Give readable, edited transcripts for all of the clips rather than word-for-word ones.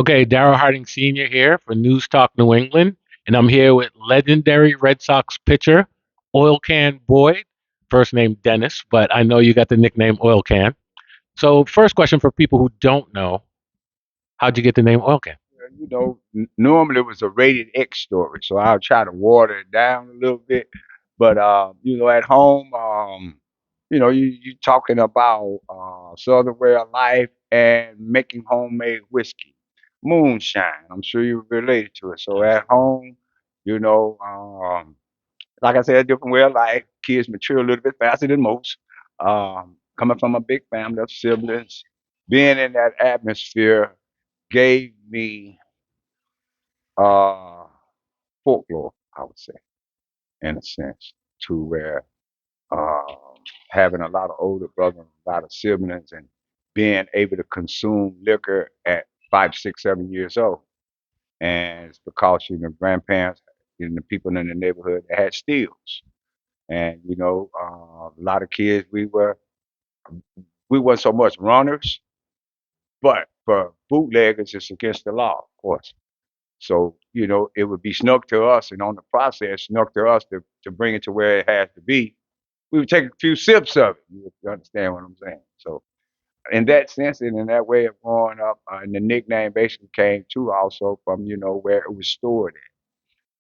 Okay, Darryl Harding Sr. here for NewsTalk New England, and I'm here with legendary Red Sox pitcher, Oil Can Boyd, first name Dennis, but I know you got the nickname Oil Can. So, first question for people who don't know, how'd you get the name Oil Can? Normally it was a rated X story, so I'll try to water it down a little bit. But at home, you talking about Southern way of life and making homemade whiskey, moonshine. I'm sure you related to it. So at home, you know, like I said, a different way of life. Kids mature a little bit faster than most. Coming from a big family of siblings, being in that atmosphere gave me uh, folklore, I would say, in a sense, to where having a lot of older brothers, a lot of siblings, and being able to consume liquor at 5, 6, 7 years old. And it's because, grandparents and the people in the neighborhood that had steels. And, a lot of kids, we weren't so much runners, but for bootleggers, it's against the law, of course. So, it would be snuck to us, and on the process, snuck to us to bring it to where it has to be. We would take a few sips of it. You understand what I'm saying? So, in that sense, and in that way of growing up, and the nickname basically came too also from, where it was stored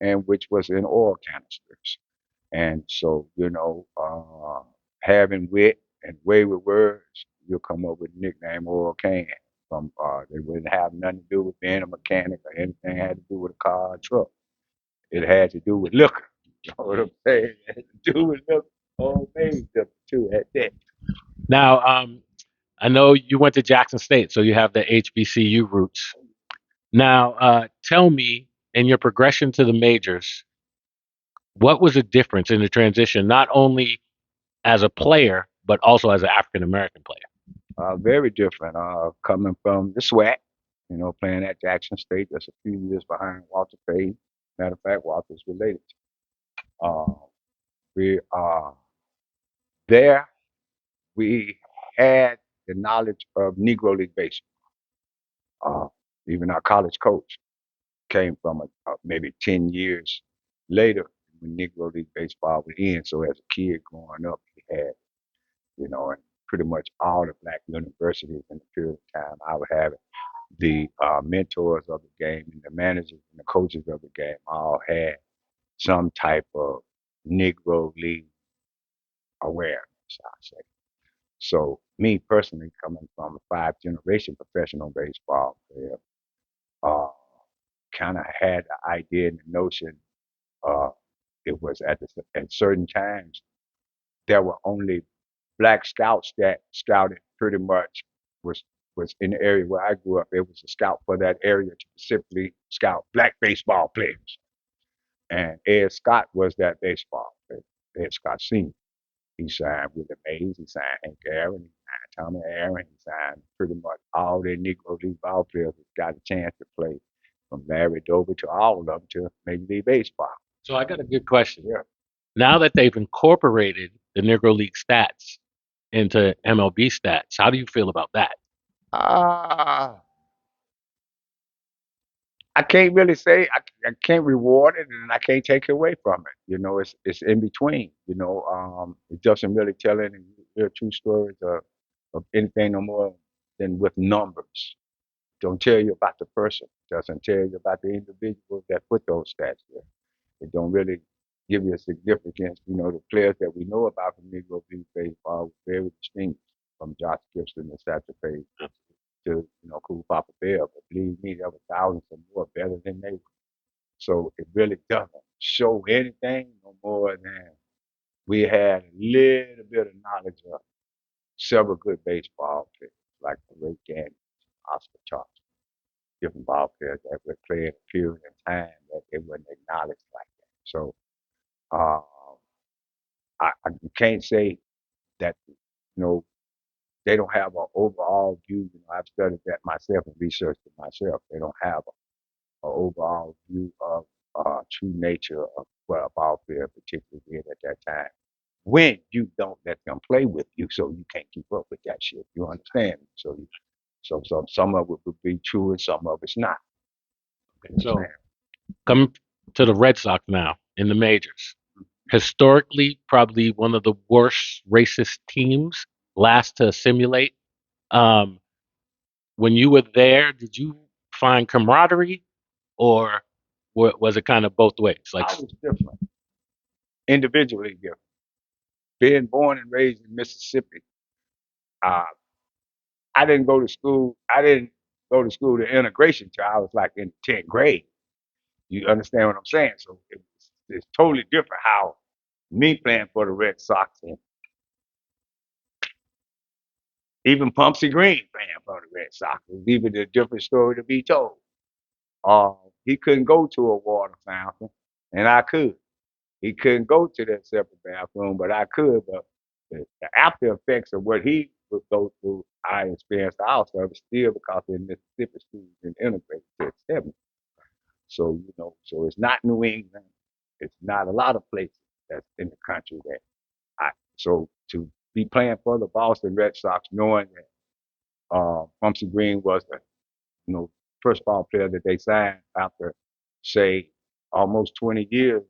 in, and which was in oil canisters. And so, having wit and way with words, you'll come up with the nickname Oil Can. They wouldn't have nothing to do with being a mechanic or anything had to do with a car or truck. It had to do with liquor. You know what I'm saying? It had to do with liquor. Homemade liquor too at that. Now, I know you went to Jackson State, so you have the HBCU roots. Now, tell me, in your progression to the majors, what was the difference in the transition, not only as a player, but also as an African American player? Very different. Coming from the SWAC, playing at Jackson State, just a few years behind Walter Payton. Matter of fact, Walter's related. Uh, we there. We had the knowledge of Negro League baseball. Uh, Even our college coach came from maybe 10 years later when Negro League baseball was in. So as a kid growing up, he had, and pretty much all the black universities in the period of time I was having, the mentors of the game and the managers and the coaches of the game all had some type of Negro League awareness, I say. So me personally, coming from a 5 generation professional baseball player, uh, kind of had the idea and the notion. Uh, it was at certain times there were only black scouts that scouted pretty much was was in the area where I grew up. It was a scout for that area to specifically scout black baseball players. And Ed Scott was that baseball player, Ed Scott Sr. He signed Willie Mays, he signed Hank Aaron, he signed Tommy Aaron, he signed pretty much all their Negro League ball players that got a chance to play, from Larry Doby to all of them to Major League Baseball. So I got a good question. Yeah. Now that they've incorporated the Negro League stats into MLB stats, how do you feel about that? Ah, I can't really say I can't reward it and I can't take it away from it. It's in between. It doesn't really tell any real true stories of anything no more than with numbers. Don't tell you about the person. Doesn't tell you about the individuals that put those stats there. It don't really give you a significance. The players that we know about from Negro League baseball were very distinguished, from Josh Gibson and Satchel Paige to Cool Papa Bell. But believe me, there were thousands of more better than they were. So it really doesn't show anything no more than we had a little bit of knowledge of several good baseball players like Ray Gandy, Oscar Charles, different ball players that would play in a period of time that they wouldn't acknowledge like that. So uh, I can't say that they don't have an overall view. I've studied that myself and researched it myself. They don't have an overall view of true nature of what a ball player particularly did at that time. When you don't let them play with you, so you can't keep up with that shit. You understand? So So some of it would be true and some of it's not. Okay, so coming to the Red Sox now in the majors. Historically, probably one of the worst racist teams, last to assimilate. Um, when you were there, did you find camaraderie, or was it kind of both ways? Like, I was different, individually different. Being born and raised in Mississippi, uh, I didn't go to school. I didn't go to school to integration till I was like in 10th grade. You understand what I'm saying? So it's totally different how me playing for the Red Sox and even Pumpsy Green playing for the Red Sox is even a different story to be told. He couldn't go to a water fountain, and I could. He couldn't go to that separate bathroom, but I could. But the after effects of what he would go through, I experienced also still because in Mississippi schools been integrated to accept me. So so it's not New England. It's not a lot of places that's in the country that I. So to be playing for the Boston Red Sox, knowing that Pumpsy Green was the you know first ball player that they signed after say almost 20 years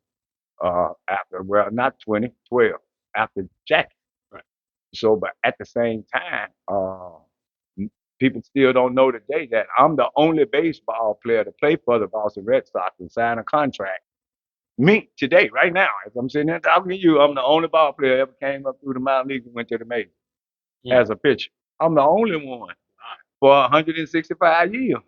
after, well, not 20, 12, after Jackie. right. So, but at the same time, people still don't know today that I'm the only baseball player to play for the Boston Red Sox and sign a contract. Me today, right now, as I'm sitting here talking to you, I'm the only ball player ever came up through the minor leagues and went to the majors as a pitcher. I'm the only one for 165 years.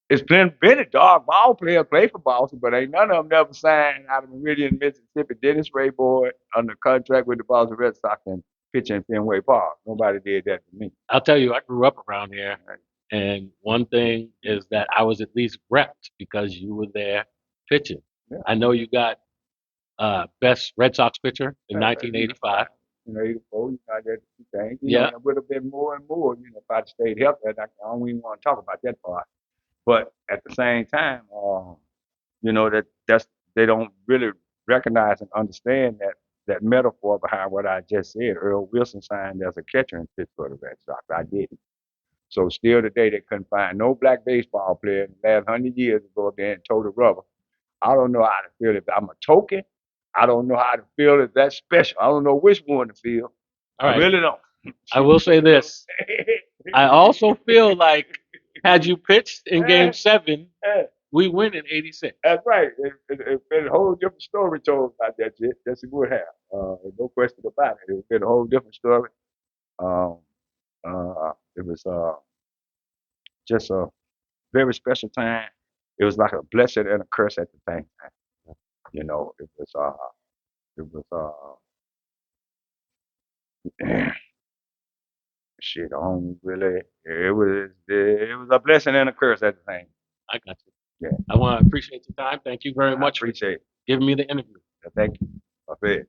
It's been a dog ball player play for Boston, but ain't none of them never signed out of Meridian, Mississippi. Dennis Rayboy under contract with the Boston Red Sox and pitching in Fenway Park. Nobody did that to me. I'll tell you, I grew up around here, and one thing is that I was at least repped because you were there pitching. Yeah. I know you got best Red Sox pitcher in 1985. 84, you got that thing. Yeah. It would have been more and more, if I'd stayed healthy. I don't even want to talk about that part. But at the same time, that's they don't really recognize and understand that metaphor behind what I just said. Earl Wilson signed as a catcher in Pittsburgh Red Sox. I didn't. So still today they couldn't find no black baseball player in the last 100 years to go up there and toe the rubber. I don't know how to feel if I'm a token. I don't know how to feel if that's special. I don't know which one to feel. All right. I really don't. I will say this. I also feel like had you pitched in Game 7, we win in '86. That's right. It's been a whole different story told about that shit. Yes, it would have. No question about it. It's been a whole different story. Um, it was just a very special time. It was like a blessing and a curse at the same time. It was shit. I don't really. It was a blessing and a curse at the same time. I got you. Yeah. I want to appreciate your time. Thank you very much for Appreciate it. giving me the interview. Thank you. I bet.